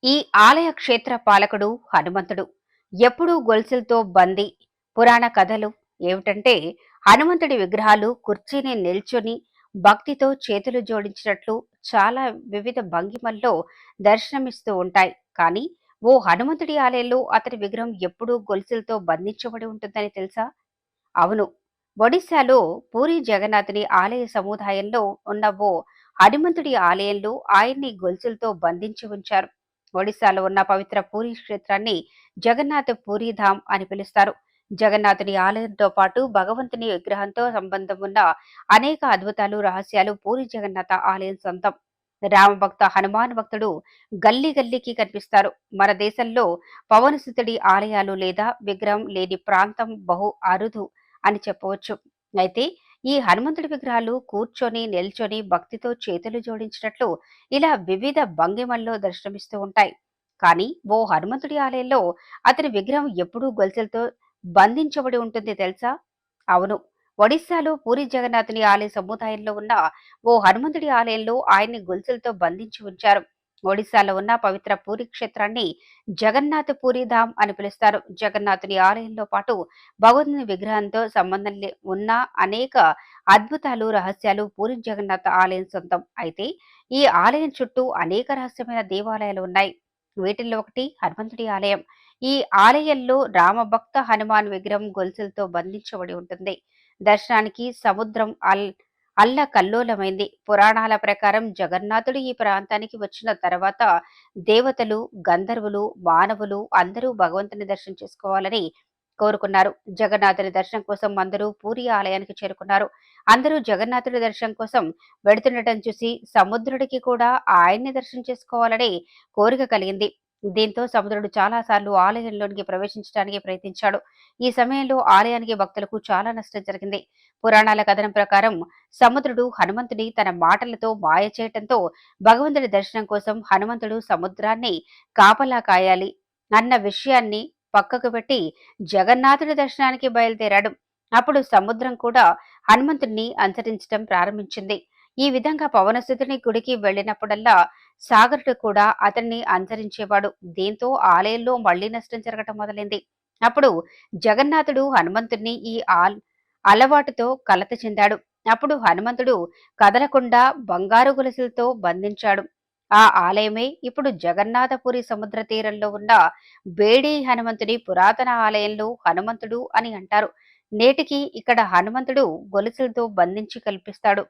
ఈ ఆలయ క్షేత్ర పాలకుడు హనుమంతుడు. ఎప్పుడూ గొలుసులతో బందీ. పురాణ కథలు ఏమిటంటే, హనుమంతుడి విగ్రహాలు కుర్చీని నిల్చొని భక్తితో చేతులు జోడించినట్లు చాలా వివిధ భంగిమల్లో దర్శనమిస్తూ ఉంటాయి. కానీ ఓ హనుమంతుడి ఆలయంలో అతడి విగ్రహం ఎప్పుడూ గొలుసులతో బంధించబడి ఉంటుందని తెలుసా? అవును. ఒడిశాలో పూరి జగన్నాథుని ఆలయ సముదాయంలో ఉన్న ఓ హనుమంతుడి ఆలయంలో ఆయన్ని గొలుసులతో బంధించి ఉంచారు. ఒడిశాలో ఉన్న పవిత్ర పూరి క్షేత్రాన్ని జగన్నాథ పూరి ధామ్ అని పిలుస్తారు. జగన్నాథుని ఆలయంతో పాటు భగవంతుని విగ్రహంతో సంబంధం ఉన్న అనేక అద్భుతాలు, రహస్యాలు పూరి జగన్నాథ ఆలయం సొంతం. రామభక్త హనుమాన్ భక్తుడు గల్లీ గల్లీకి కనిపిస్తారు. మన దేశంలో పవనసుతుడి ఆలయాలు లేదా విగ్రహం లేని ప్రాంతం బహు అరుదు అని చెప్పవచ్చు. అయితే ఈ హనుమంతుడి విగ్రహాలు కూర్చొని, నిల్చొని భక్తితో చేతులు జోడించినట్లు ఇలా వివిధ భంగిమల్లో దర్శనమిస్తూ ఉంటాయి. కానీ ఓ హనుమంతుడి ఆలయంలో అతని విగ్రహం ఎప్పుడూ గొలుసులతో బంధించబడి ఉంటుంది తెలుసా? అవును. ఒడిశాలో పూరి జగన్నాథుని ఆలయ సముదాయంలో ఉన్న ఓ హనుమంతుడి ఆలయంలో ఆయన్ని గొలుసులతో బంధించి ఉంచారు. ఒడిశాలో ఉన్న పవిత్ర పూరి క్షేత్రాన్ని జగన్నాథ పూరి ధామ్ అని పిలుస్తారు. జగన్నాథుని ఆలయంలో పాటు భగవంతుని విగ్రహంతో సంబంధం ఉన్న అనేక అద్భుతాలు, రహస్యాలు పూరి జగన్నాథ ఆలయం సొంతం. అయితే ఈ ఆలయం చుట్టూ అనేక రహస్యమైన దేవాలయాలు ఉన్నాయి. వీటిల్లో ఒకటి హనుమంతుడి ఆలయం. ఈ ఆలయంలో రామభక్త హనుమాన్ విగ్రహం గొలుసులతో బంధించబడి ఉంటుంది. దర్శనానికి సముద్రం అల్లకల్లోలమైంది. పురాణాల ప్రకారం జగన్నాథుడు ఈ ప్రాంతానికి వచ్చిన తర్వాత దేవతలు, గంధర్వులు, మానవులు అందరూ భగవంతుని దర్శనం చేసుకోవాలని కోరుకున్నారు. జగన్నాథుని దర్శనం కోసం అందరూ పూరి ఆలయానికి చేరుకున్నారు. అందరూ జగన్నాథుడి దర్శనం కోసం వెడుతుండటం చూసి సముద్రుడికి కూడా ఆయన్ని దర్శనం చేసుకోవాలని కోరిక కలిగింది. దీంతో సముద్రుడు చాలాసార్లు ఆలయంలోనికి ప్రవేశించడానికి ప్రయత్నించాడు. ఈ సమయంలో ఆలయానికి భక్తులకు చాలా నష్టం జరిగింది. పురాణాల కథనం ప్రకారం సముద్రుడు హనుమంతుడి తన మాటలతో మాయ చేయటంతో భగవంతుడి దర్శనం కోసం హనుమంతుడు సముద్రాన్ని కాపలా కాయాలి అన్న విషయాన్ని పక్కకు పెట్టి జగన్నాథుడి దర్శనానికి బయలుదేరాడు. అప్పుడు సముద్రం కూడా హనుమంతుడిని అనుసరించడం ప్రారంభించింది. ఈ విధంగా పవనసుతుని గుడికి వెళ్ళినప్పుడల్లా సాగరుడు కూడా అతన్ని అనుసరించేవాడు. దీంతో ఆలయంలో మళ్లీ నష్టం జరగటం మొదలైంది. అప్పుడు జగన్నాథుడు హనుమంతుడిని ఈ అలవాటుతో కలత చెందాడు. అప్పుడు హనుమంతుడు కదలకుండా బంగారు గొలుసులతో బంధించాడు. ఆ ఆలయమే ఇప్పుడు జగన్నాథపురి సముద్ర తీరంలో ఉన్న బేడి హనుమంతుడి పురాతన ఆలయంలో హనుమంతుడు అని అంటారు. నేటికి ఇక్కడ హనుమంతుడు గొలుసులతో బంధించి కల్పిస్తాడు.